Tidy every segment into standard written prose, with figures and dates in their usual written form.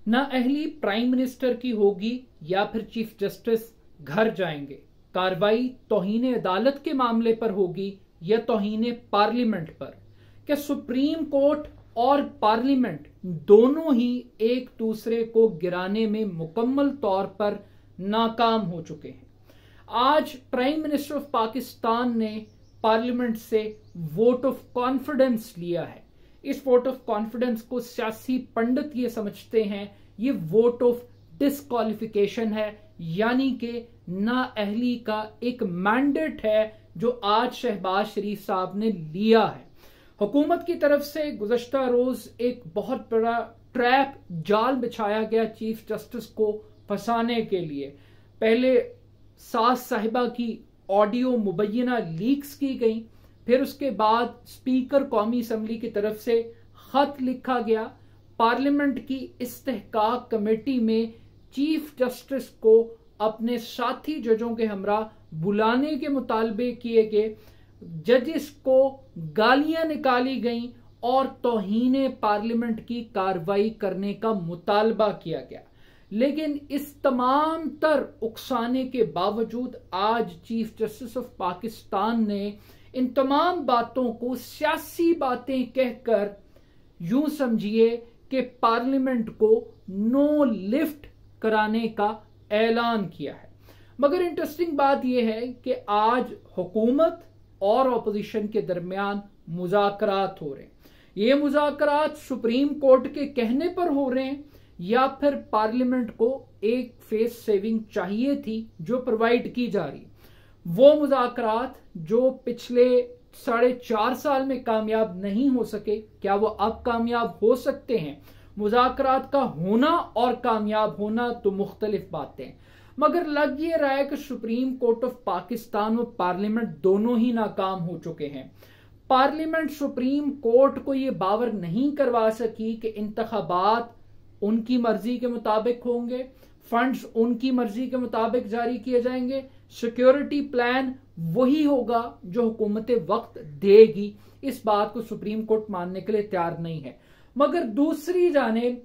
नाअहली prime minister की होगी या फिर चीफ जस्टिस घर जाएंगे। कार्रवाई तौहीन अदालत के मामले पर होगी या तौहीन पार्लियामेंट पर। क्या सुप्रीम कोर्ट और पार्लियामेंट दोनों ही एक दूसरे को गिराने में मुकम्मल तौर पर नाकाम हो चुके हैं। आज प्राइम मिनिस्टर ऑफ पाकिस्तान ने पार्लियामेंट से वोट ऑफ कॉन्फिडेंस लिया है। इस वोट ऑफ कॉन्फिडेंस को सियासी पंडित ये समझते हैं ये वोट ऑफ डिस्क्वालिफिकेशन है, यानी कि नाअहली का एक मैंडेट है जो आज शहबाज शरीफ साहब ने लिया है। हुकूमत की तरफ से गुज़श्ता रोज एक बहुत बड़ा ट्रैप जाल बिछाया गया चीफ जस्टिस को फंसाने के लिए। पहले सास साहिबा की ऑडियो मुबैना लीक्स की गई, फिर उसके बाद स्पीकर कौमी असम्बली की तरफ से खत लिखा गया। पार्लियामेंट की इस्तेहकाक कमेटी में चीफ जस्टिस को अपने साथी जजों के हमरा बुलाने के मुतालबे किए गए। जजिस को गालियां निकाली गईं और तौहीन पार्लियामेंट की कार्रवाई करने का मुतालबा किया गया। लेकिन इस तमाम तर उकसाने के बावजूद आज चीफ जस्टिस ऑफ पाकिस्तान ने इन तमाम बातों को सियासी बातें कहकर यूं समझिए कि पार्लियामेंट को नो लिफ्ट कराने का ऐलान किया है। मगर इंटरेस्टिंग बात यह है कि आज हुकूमत और ऑपोजिशन के दरमियान मुज़ाकरात हो रहे हैं। ये मुज़ाकरात सुप्रीम कोर्ट के कहने पर हो रहे हैं या फिर पार्लियामेंट को एक फेस सेविंग चाहिए थी जो प्रोवाइड की जा रही। वो मुज़ाकरात जो पिछले 4.5 साल में कामयाब नहीं हो सके, क्या वो अब कामयाब हो सकते हैं? मुज़ाकरात का होना और कामयाब होना तो मुख्तलिफ बातें, मगर लग ये रहा है कि सुप्रीम कोर्ट ऑफ पाकिस्तान और पार्लियामेंट दोनों ही नाकाम हो चुके हैं। पार्लियामेंट सुप्रीम कोर्ट को ये बावर नहीं करवा सकी कि इंतखाबात उनकी मर्जी के मुताबिक होंगे, फंड्स उनकी मर्जी के मुताबिक जारी किए जाएंगे, सिक्योरिटी प्लान वही होगा जो हुकूमत वक्त देगी। इस बात को सुप्रीम कोर्ट मानने के लिए तैयार नहीं है। मगर दूसरी जानिब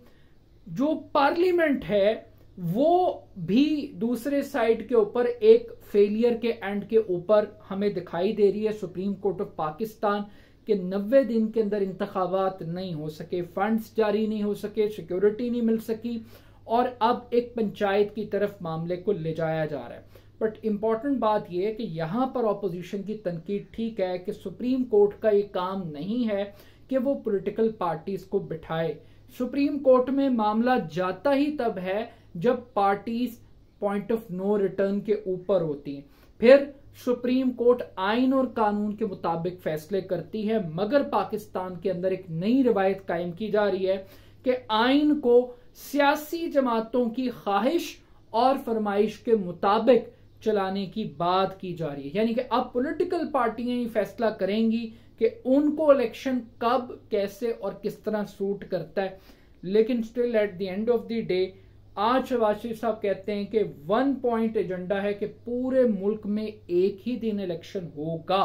जो पार्लियामेंट है वो भी दूसरे साइड के ऊपर एक फेलियर के एंड के ऊपर हमें दिखाई दे रही है। सुप्रीम कोर्ट ऑफ पाकिस्तान के 90 दिन के अंदर इंतखाबात नहीं हो सके, फंड्स जारी नहीं हो सके, सिक्योरिटी नहीं मिल सकी और अब एक पंचायत की तरफ मामले को ले जाया जा रहा है। बट इंपॉर्टेंट बात यह है कि यहां पर ऑपोजिशन की तनकीद ठीक है कि सुप्रीम कोर्ट का ये काम नहीं है कि वो पॉलिटिकल पार्टीज को बिठाए। सुप्रीम कोर्ट में मामला जाता ही तब है जब parties point of no return के ऊपर होती हैं, फिर सुप्रीम कोर्ट आइन और कानून के मुताबिक फैसले करती है। मगर पाकिस्तान के अंदर एक नई रिवायत कायम की जा रही है कि आइन को सियासी जमातों की ख्वाहिश और फरमाइश के मुताबिक चलाने की बात की जा रही है। यानी कि अब पॉलिटिकल पार्टियां ही फैसला करेंगी कि उनको इलेक्शन कब, कैसे और किस तरह सूट करता है। लेकिन still at the end of the day आज शहबाज शरीफ साहब कहते हैं कि 1 पॉइंट एजेंडा है कि पूरे मुल्क में एक ही दिन इलेक्शन होगा।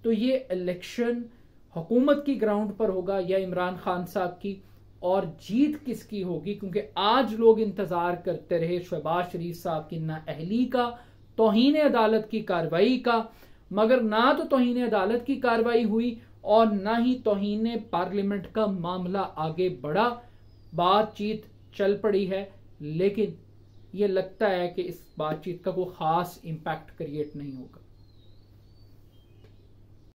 तो ये इलेक्शन हुकूमत की ग्राउंड पर होगा या इमरान खान साहब की, और जीत किसकी होगी? क्योंकि आज लोग इंतजार करते रहे शहबाज शरीफ साहब की नाअहली का, तौहीन अदालत की कार्रवाई का, मगर ना तो तौहीन अदालत की कार्रवाई हुई और ना ही तौहीन पार्लियामेंट का मामला आगे बढ़ा। बातचीत चल पड़ी है लेकिन ये लगता है कि इस बातचीत का कोई खास इंपैक्ट क्रिएट नहीं होगा।